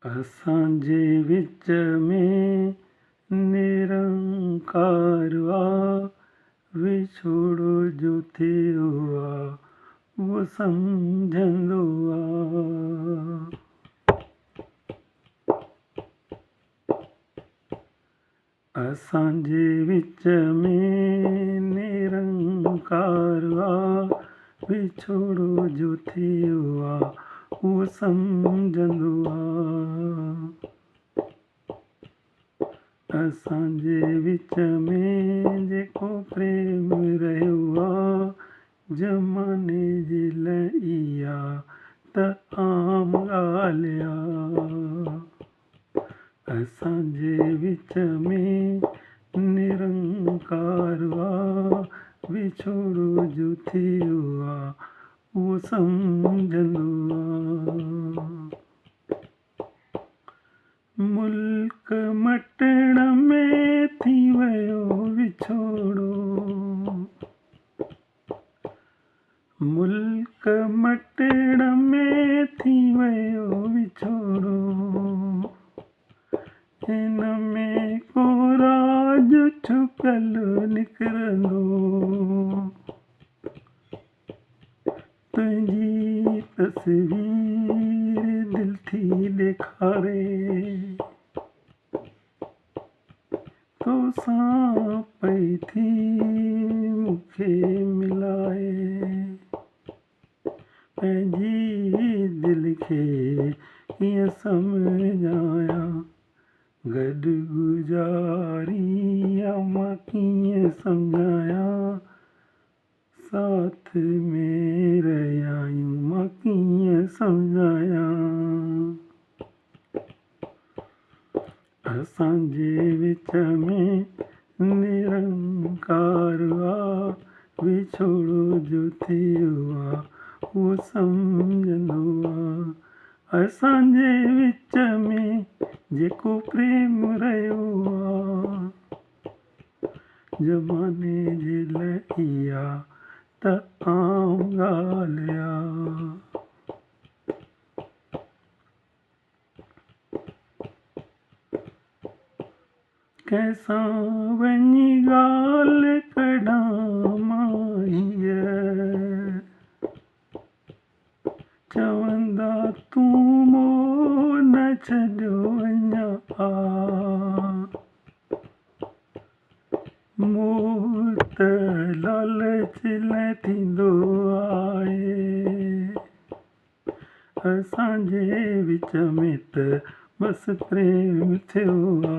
असांजे विच में निरंकार आ, विछोड़ो जो थियो आ उहो सम्झंदो आ। असांजे विच में निरंकार आ, विछोड़ो जो थियो आ उहो सम्झंदो आ। असांजे विच में जेको प्रेम रहियो आ, ज़माने जे लाइ इहा त आम ॻाल्हि आ। असांजे विच में निरंकार आ, विछोड़ो जो थियो आ उहो सम्झंदो आ। मुल्क मटण में थी वियो विछोड़ो, मुल्क मटण में थी वियो विछोड़ो, हिन में को राज छुपल निकिरंदो। तुंहिंजी तस्वीर दिल थी ॾेखारे, तोसां पई थी मूंखे मिलाए, पंहिंजी दिल खे कीअं सम्झायां, गॾु गुज़ारी मां कीअं सम्झायां, साथ में रहियायूं मां कीअं सम्झायां। असांजे विच में निरंकार आ, विछोड़ो जो थियो आ उहो सम्झंदो आ। असांजे विच में जेको प्रेम रहियो आ, ज़माने जे लाइ इहा त आम ॻाल्हि आ। कंहिंसां वञी ॻाल्हि कढां मां हीअ, चवंदा तूं मोह न छॾियो अञा आ, मोह त लालच लाइ थींदो आहे। असांजे विच में त बसि प्रेम थियो आ।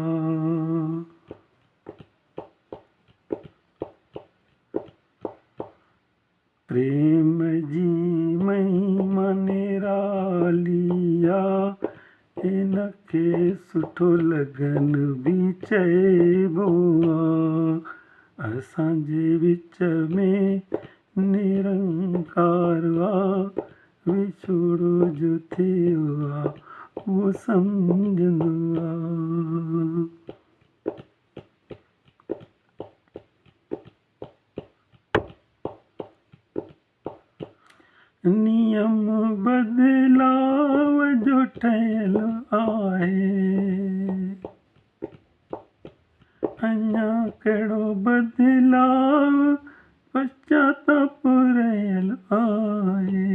प्रेम जी महिमा निराली आ, इनखे सुठो लगन बि चइबो आ। असांजे विच में निरंकार आ, विछोड़ो जो थियो आ उहो सम्झंदो आ। नियम बदलाव जो ठहियल आहे, अञा कहिड़ो बदलाव पश्चाताप रहियल आहे।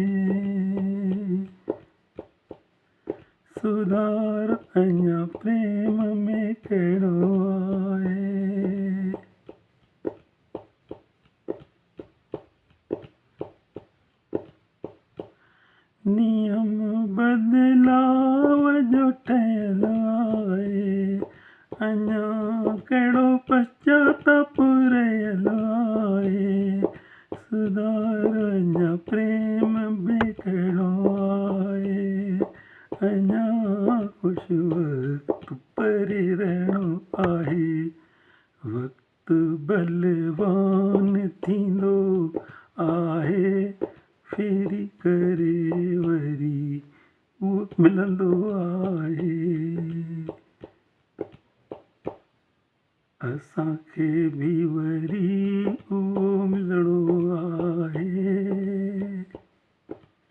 सुधार अञा प्रेम में कहिड़ो आहे। नियम बदलाव जो ठहियल आहे, अञा कहिड़ो पश्चाताप रहियल आहे। सुधार अञा प्रेम में कहिड़ो आहे, अञा कुझु वक़्तु परे रहणो आहे। वक़्तु बलवान थींदो आहे, फेरी करे वरी उहो मिलंदो आहे। असांखे बि वरी उहो मिलणो आहे।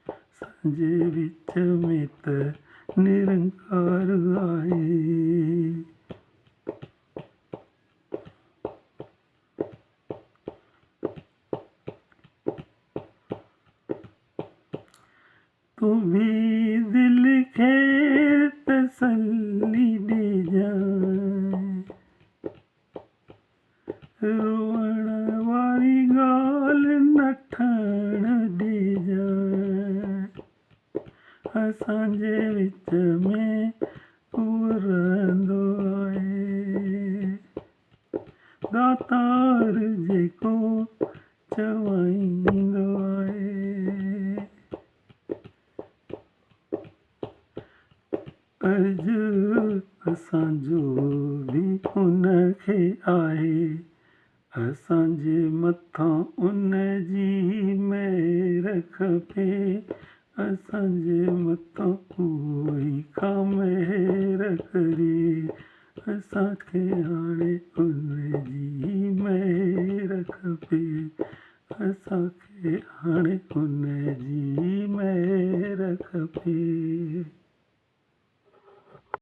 असांजे विच में त निरंकार तसल्ली ॾे जाए, रोअण वारी ॻाल्हि न ठहण ॾे जाए, असांजे विच में उहो रहंदो आहे, दातार जेको चवाईंदो आहे। अर्ज़ु असांजो बि उनखे आहे, असांजे मथां उनजी महर खपे, असांजे मथां उहो ई का महर करे, असांखे हाणे उनजी महर खपे, असांखे हाणे उनजी महर खपे।